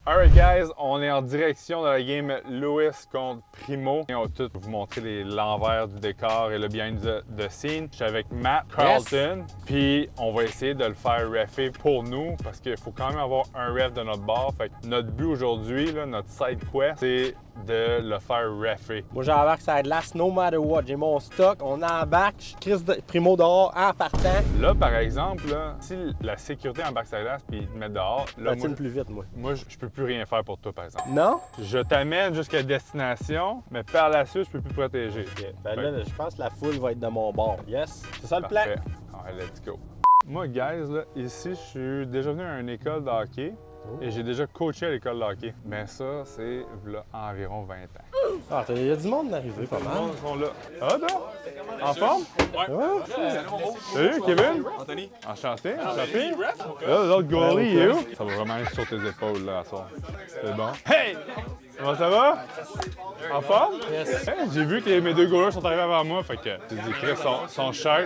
Alright guys, on est en direction de la game Lewis contre Primo. Et on va tout vous montrer l'envers du décor et le behind the scene. Je suis avec Matt Carlton, puis on va essayer de le faire reffer pour nous parce qu'il faut quand même avoir un ref de notre bord. Fait que notre but aujourd'hui, notre side quest, c'est de le faire reffer. Moi j'embarque ça glace no matter what. J'ai mon stock, on embarque, je crise Primo dehors en partant. Là par exemple, si la sécurité embarque sa glace puis te met dehors, là moi, plus vite moi. Moi je peux plus rien faire pour toi par exemple. Non? Je t'amène jusqu'à destination, mais par la suite je peux plus protéger. Okay. Ben là, je pense que la foule va être de mon bord. Yes, c'est ça le plan. Parfait. Alright, let's go. Moi guys, là, ici je suis déjà venu à une école de hockey. Et j'ai déjà coaché à l'école de hockey. Mais ça, c'est là, environ 20 ans. Ah, il y a du monde d'arriver pas mal. Tout le monde sont là. Ah, ben? En forme? Ouais. Salut, Kevin. Anthony. Enchanté, enchanté. Là, l'autre goalie, il est où? Ça va vraiment être sur tes épaules, là, à soir. C'est bon. Hey! Comment ça va? En forme? Yes. Hey, j'ai vu que mes deux goalers sont arrivés avant moi, fait que les écrits sont sharp,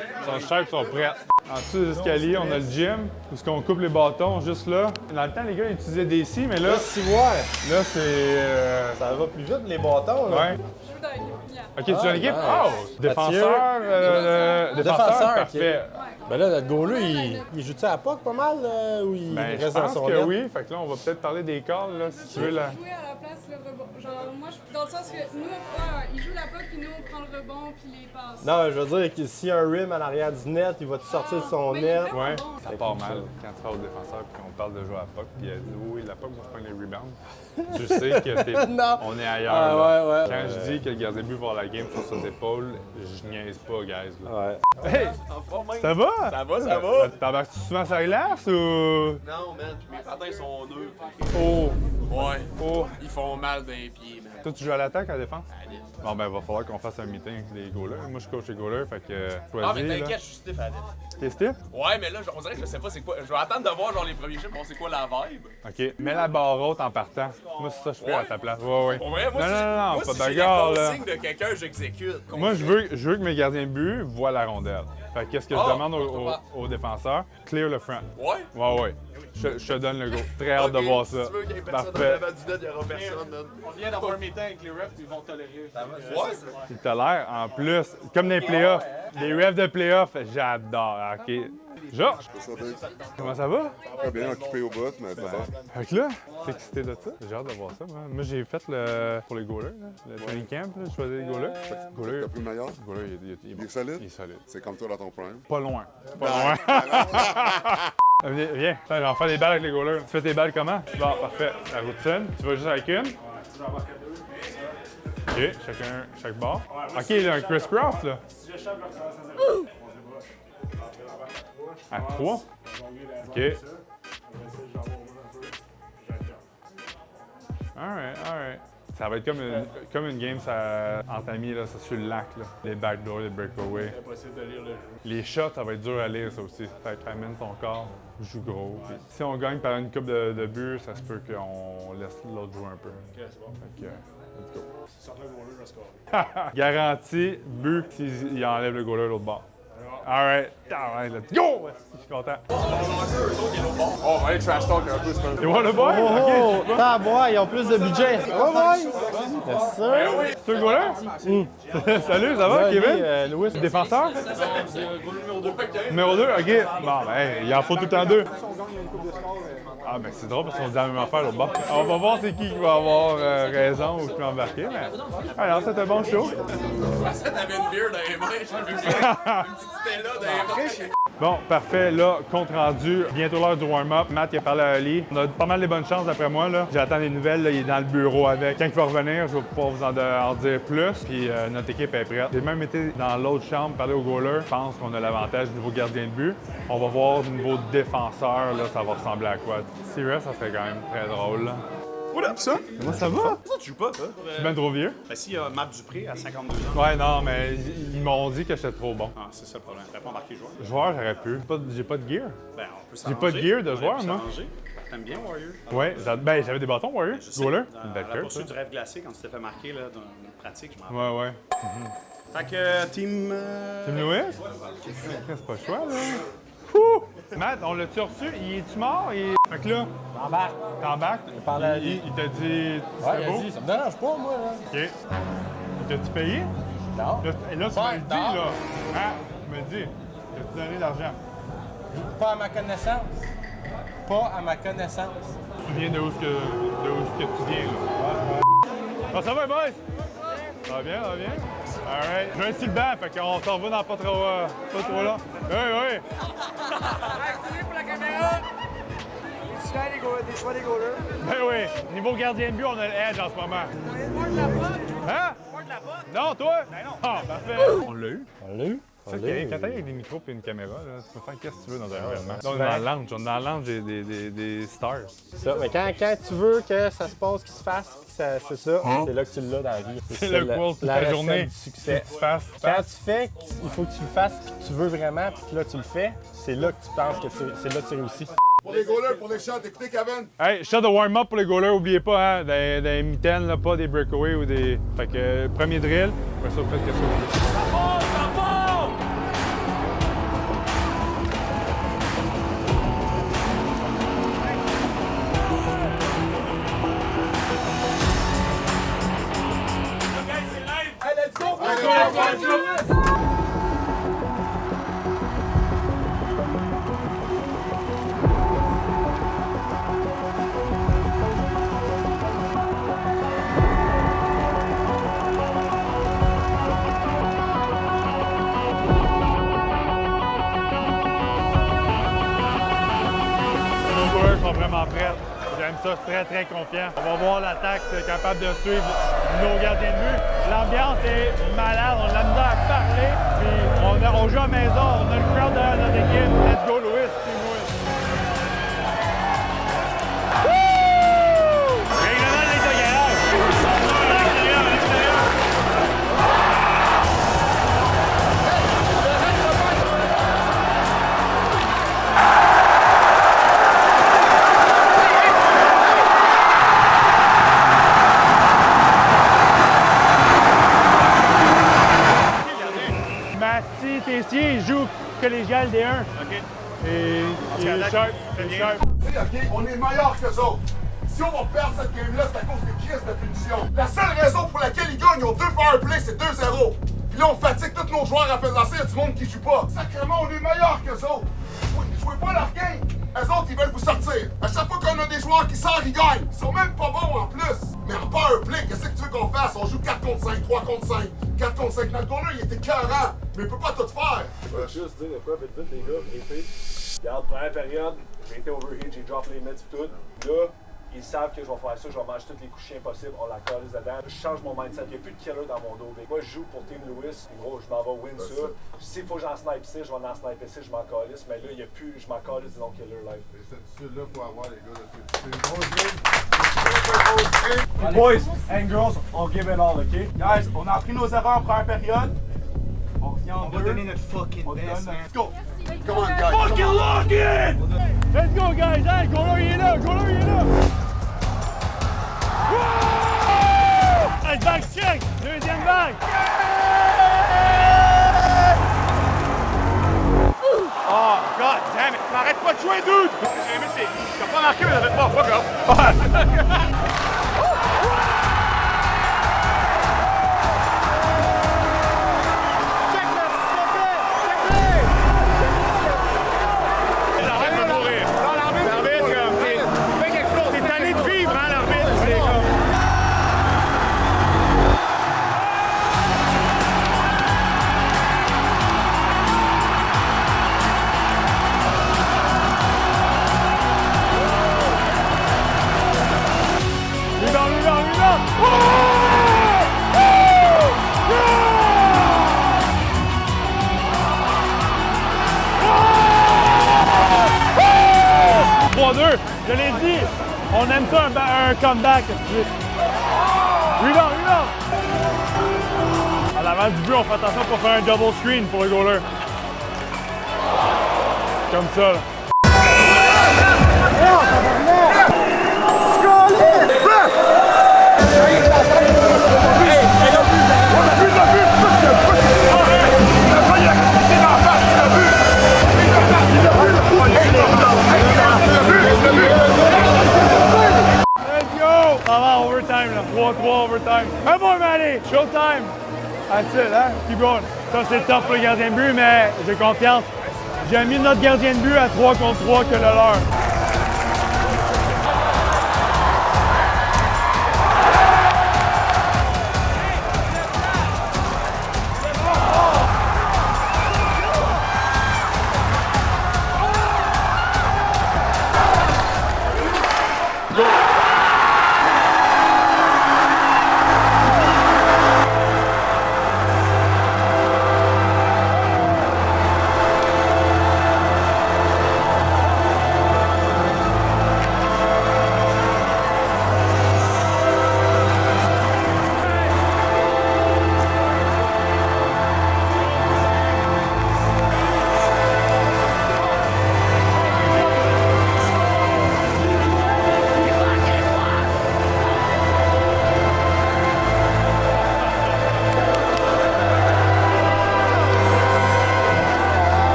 sont prêts. En dessous de l'escalier, on a le gym, où on coupe les bâtons, juste là. Dans le temps, les gars, ils utilisaient des scies, mais là, là, c'est... Ça va plus vite, les bâtons, là. Ouais. Je joue dans l'équipe. OK, tu joues dans l'équipe? nice. Oh! Défenseur, Défenseur, parfait. Ben là, notre goaler, il joue-tu à la POC pas mal, ou il Ben, je reste dans pense son que net? oui. Fait que là, on va peut-être parler des calls, là, si tu veux. Là. Jouer à la place le rebond. Genre, moi, dans le sens que nous, il joue la POC, puis nous, on prend le rebond, puis les passes. Non, je veux dire que s'il y a un rim à l'arrière du net, il va te sortir de son mais net. il est Ouais, bon. ça part mal quand tu parles au défenseur puis qu'on parle de jouer à POC. Puis elle dit oui, la POC va prendre les rebounds. Tu sais que t'es... Non. on est ailleurs. Ah, là. ouais. Quand je dis que le gardien de but va avoir la game sur ses épaules, je niaise pas, guys. Là. Ouais. Hey! Ça va? Ça va. T'embarques-tu souvent sur la glace ou. Non, man, puis mes patins sont nœuds. Oh! Ouais. Oh! Ils font mal dans les pieds, man. Toi, tu joues à l'attaque, à la défense? Bon, ben, il va falloir qu'on fasse un meeting avec les goalers. Moi, je coach les goalers, fait que. Ah, mais choisis, là. t'inquiète, je suis stiff à la dette. T'es stiff? Ouais, mais là, on dirait que je sais pas c'est quoi. Je vais attendre de voir genre les premiers chiffres, on sait quoi la vibe. OK. Mets la barre haute en partant. Moi, c'est ça que je fais à ta place. Ouais. Pour vrai, moi, non, moi, pas si de j'ai bagarre, les là. consignes de quelqu'un, j'exécute. Moi, je veux que mes gardiens de but voient la rondelle. Fait que qu'est-ce que je demande aux défenseurs? Clear le front. Ouais? Ouais. Je te donne le go. Très hâte de voir ça. Tu veux qu'il y ait personne Parfait. dans la du net, il y aura personne, man. On vient d'avoir un meeting avec les refs, ils vont tolérer. Ouais? Il t'a l'air, en plus, comme dans les playoffs. Les refs de playoffs, j'adore. OK. Georges, comment ça va? Très bien occupé au bout, mais ça va. Fait que là, t'es excité de ça? J'ai hâte de voir ça, moi. Moi, j'ai fait pour les goalers, là, le training camp, là, je choisis les goalers. Goaler, T'as pris le meilleur? goaler, il est bon. Il est solide? Il est solide. C'est comme toi dans ton prime. Pas loin. Pas loin. Viens, attends, j'en fais des balles avec les goalers. Tu fais tes balles comment? Bon, parfait. La routine. Tu vas juste avec une? OK, chaque barre. OK, il y a un Chris Croft, là. À 3? OK. Alright. Ça va être comme une game entre amis, là, ça sur le lac, là. Les backdoors, les breakaways. Impossible de lire le jeu. Les shots, ça va être dur à lire, ça aussi. Fait que amène ton corps, joue gros. Puis si on gagne par une coupe de buts, ça se peut qu'on laisse l'autre jouer un peu. Ok, c'est bon. Fait que, let's go. Si sortent le goaler, je vais scorer. Garanti, but s'il enlève le goaler de l'autre bord. Alright, let's go! Je suis content. On va aller trash talk un peu, c'est un peu. You want the boy? Oh, Ok, t'as à boire, ils ont plus de budget. Ouais. Yes, sir. tu veux le goaler? Salut, ça va, Kevin? Louis, Défenseur? Numéro 2, ok. Bon, ben, il en faut tout le temps 2. Ah, ben c'est drôle parce qu'on dit la même affaire l'autre bord. On va voir c'est qui va avoir raison ou qui va embarquer, mais. Alors, c'était un bon show. Ça, t'avais une bière dans les mains, j'ai vu ça. Une petite Stella dans les mains. Bon, parfait. Là, compte rendu. Bientôt l'heure du warm-up. Matt, il a parlé à Ali. On a pas mal de bonnes chances d'après moi. Là. J'attends des nouvelles. Là, il est dans le bureau avec. Quand il va revenir, je vais pouvoir vous en dire plus. Puis notre équipe est prête. J'ai même été dans l'autre chambre parler au goaler. Je pense qu'on a l'avantage du nouveau gardien de but. On va voir au niveau défenseur, là, ça va ressembler à quoi. Serious, ça serait quand même très drôle. Là. What up, ça? Comment ça va? Ça, tu joues pas, toi? Je suis bien trop vieux. Ben, si, Matt Dupré à 52 ans. Ouais, non, mais ils m'ont dit que j'étais trop bon. Ah, c'est ça le problème. T'as pas embarqué joueur? Joueur, j'aurais pu. J'ai pas de gear. Ben, on peut J'ai s'arranger. pas de gear de On joueur, peut moi. s'arranger. T'aimes bien Warrior? Ouais, ben j'avais des bâtons, Warrior. Je sais, Goaler. dans Une belle la carte, poursuite ça. du rêve glacé, quand tu t'es fait marquer là, dans une pratique, je m'en rappelle. Ouais. Fait que, team... Team Lewis? C'est pas le choix, là. Fou! Matt, on l'a-tu reçu? Il est-tu mort? Fait que là, t'embarques? parlé à lui. Il t'a dit... Ouais, c'était il a beau? dit, ça me dérange pas, moi, là. OK. Il t'a-tu payé? Non. Là, et là, tu Pas me le dis, encore. là. Hein? Tu me le dis. T'as-tu donné de l'argent? Pas à ma connaissance. Pas à ma connaissance. Tu te souviens de où est-ce que tu viens, là? Ah, ça va, boys? Ça va bien, ça va bien? Alright. J'ai un style banc, fait qu'on s'en va dans pas trop là. Oui, oui. pour la caméra. Des choix des goalers. Ben oui. Niveau gardien de but, on a le edge en ce moment. Hein? Non, toi? Ben non. Ah, parfait. On l'a eu. On l'a eu. Tu sais, quand t'es avec des micros et une caméra, là, tu peux faire qu'est-ce que tu veux dans un environnement. Là, on est dans la lounge. On est dans la lounge des stars. C'est ça. Mais quand tu veux que ça se passe, qu'il se fasse, c'est ça, c'est là que tu l'as dans la vie. C'est ça, le quote de la ta recette journée. du succès. Tu fasses. Quand tu fais, il faut que tu le fasses, puis que tu veux vraiment, puis que là tu le fais, c'est là que tu penses que c'est là que tu réussis. Pour les goalers, pour les shots, écoutez, Kevin. Hey, shot de warm-up pour les goalers, oubliez pas, hein, des mitaines, là, pas des breakaways ou des. Fait que premier drill, après ça, vous faites quelque chose. Nos joueurs sont vraiment prêts. J'aime ça, très très confiant. On va voir l'attaque, c'est capable de suivre nos gardiens de but. L'ambiance est malade, on a la misère à parler. Puis on joue à la maison, on a le crowd derrière notre équipe. Let's go Louis, team Louis. Règlement de l'intérieur. À l'extérieur. Mathis Tessier, il joue collégial D1. OK. Et il est sharp. Il est sharp. OK, on est meilleurs que autres. Si on va perdre cette game-là, c'est à cause des crises de punition. La seule raison pour laquelle ils gagnent, ils ont 2 powerplays, c'est 2-0. Puis là, on fatigue tous nos joueurs à faire lancer, il y a du monde qui joue pas. Sacrément, on est meilleurs que autres. Jouez pas leur game. Eux autres, ils veulent vous sortir. À chaque fois qu'on a des joueurs qui sortent, ils gagnent. Ils sont même pas bons en plus. Mais en powerplay, qu'est-ce que tu veux qu'on fasse? On joue 4 contre 5, 3 contre 5, 4 contre 5. Notre goaler, il était écœurant, mais il peut pas tout faire. Je vais juste dire de quoi, vite, les gars, les filles. Regarde, première période, j'ai été overheat, j'ai drop les mitts et tout. Là, ils savent que je vais faire ça, je vais manger tous les coups chiens possibles, on la colle dedans. Je change mon mindset, il n'y a plus de killer dans mon dos. Moi, je joue pour Team Louis, et gros, je m'en vais win ça. S'il faut que j'en snipe ici, je vais en sniper ici, je m'en calisse. Mais là, il n'y a plus, je m'en calisse du non-killer live. C'est celui-là qu'il faut avoir, les gars. C'est une grosse game. Boys and girls, on give it all, OK? Guys, on a appris nos erreurs en première période. On revient en deux. On va donner notre fucking best, man. Let's go! Come on, guys. Fucking lock it! Let's go, guys! Hey, goaler, il est là! Goaler, il est là! Wouh! Hey, back check! Deuxième vague! Oh, god damn it! Arrête pas de jouer, dude! J'ai aimé, t'as pas marqué, mais t'avais pas, fuck off! L'arbitre va mourir. Non, l'arbitre, comme, fais quelque chose. T'es tanné de vivre, hein, l'arbitre? C'est comme... Je l'ai dit, on aime ça un comeback. Rebound. À l'avant du but, on fait attention pour faire un double screen pour le goaler. Comme ça. Là. Hey! go! Ça va en overtime, là. 3-3 overtime. Un bon, Manny! Showtime! That's it, hein? Keep going. Ça, c'est top pour le gardien de but, mais j'ai confiance. J'ai mis notre gardien de but à 3 contre 3 que le leur.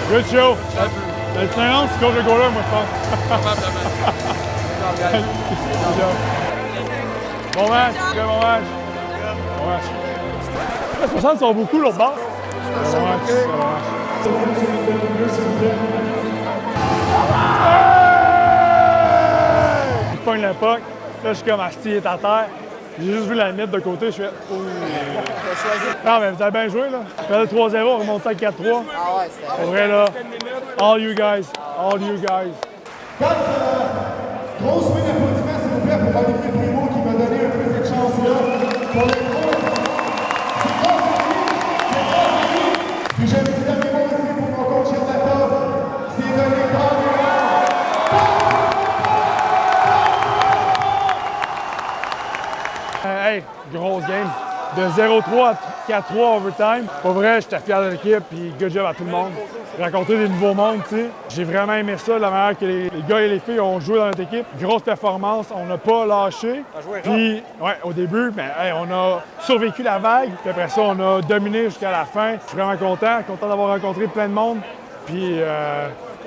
Good show. L'expérience, tu coaches le goaler, moi, je pense. Bon match, bon match. Bon match. Les 60 sont beaucoup, l'autre bord. Bon match, bon match. Il pogne la puck. Là, je suis comme Asti, il est à terre. J'ai juste vu la mettre de côté, je fais oh. Non, mais vous avez bien joué, là. Perdez 3-0, on remonte à 4-3. Ah ouais, c'était... Pour vrai, là. All you guys. All you guys. Grosse main d'applaudissements, s'il vous plaît, pour Olivier Primo qui m'a donné un peu cette chance-là. Pour les gros. Puis j'ai un petit dernier mot aussi pour mon coach Charlatov. C'est donné par Hey, grosse game. De 0-3 à 4-3 overtime. Pour vrai, j'étais fier de l'équipe, puis good job à tout le monde. Rencontrer des nouveaux mondes, tu sais. J'ai vraiment aimé ça, la manière que les gars et les filles ont joué dans notre équipe. Grosse performance, on n'a pas lâché. Puis, ouais, au début, ben, hey, on a survécu la vague. Puis après ça, on a dominé jusqu'à la fin. Je suis vraiment content d'avoir rencontré plein de monde. Puis,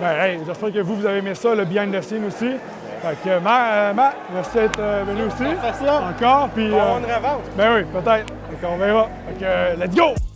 ben, hey, j'espère que vous avez aimé ça, le behind the scene aussi. Fait que, Matt, merci d'être venu aussi. Ça fait ça. Encore, puis... On va avoir une revanche. Ben oui, peut-être. Fait qu'on verra. Fait que, let's go!